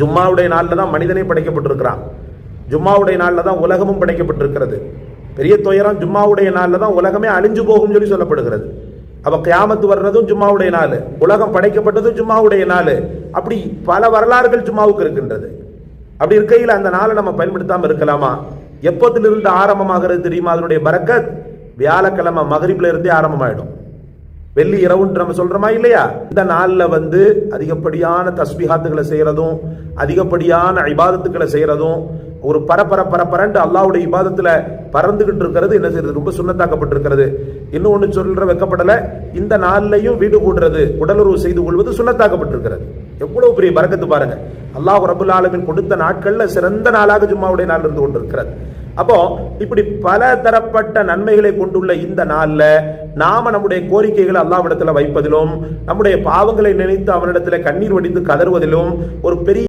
ஜும்மாவுடைய நாளில் தான் மனிதனே படைக்கப்பட்டிருக்கிறான். ஜும்மாவுடைய நாளில் தான் உலகமும் படைக்கப்பட்டிருக்கிறது. பெரிய துயரம், ஜும்மாவுடைய நாளில் தான் உலகமே அழிஞ்சு போகும் சொல்லி சொல்லப்படுகிறது. அப்ப கியாமத்து வர்றதும் ஜும்மாவுடைய நாள், உலகம் படைக்கப்பட்டதும் ஜும்மாவுடைய நாள். அப்படி பல வரலாறுகள் ஜும்மாவுக்கு இருக்கின்றது. அப்படி இருக்கையில் அந்த நாளை நம்ம பயன்படுத்தாம இருக்கலாமா? எப்போதிலிருந்து ஆரம்பமாகிறது தெரியுமா? அதனுடைய பரக்கத் வியாழக்கிழமை மகரிப்ல இருந்தே ஆரம்பமாயிடும். வெள்ளி இரவுன்னு நம்ம சொல்றோமா இல்லையா? இந்த நாள்ல அதிகப்படியான தஸ்பீஹாத்துகளை செய்யறதும் அதிகப்படியான இபாதத்துக்களை செய்யறதும் ஒரு பரபரண்டு அல்லாஹ்வுடைய இபாதத்துல பறந்துகிட்டு இருக்கிறது என்ன செய்யறது? ரொம்ப சுன்னத்தாக்கப்பட்டிருக்கிறது. இன்னும் ஒண்ணு சொல்ற வைக்கப்படல, இந்த நாள்லையும் வீடு கூடுறது, உடலுறவு செய்து கொள்வது சுன்னத்தாக்கப்பட்டிருக்கிறது. எவ்வளவு பெரிய பரக்கத்து பாருங்க. அல்லாஹ் ரப்பல் ஆலமீன் கொடுத்த நாட்கள்ல சிறந்த நாளாக ஜும்மாவுடைய நாள் இருந்து கொண்டிருக்கிறது. அப்போ இப்படி பல தரப்பட்ட நன்மைகளை கொண்டுள்ள இந்த நாள்ல நாம நம்முடைய கோரிக்கைகளை அல்லாஹ்விடத்துல வைப்பதிலும் நம்முடைய பாவங்களை நினைத்து அவனிடத்துல கண்ணீர் வடித்து கதறுவதிலும் ஒரு பெரிய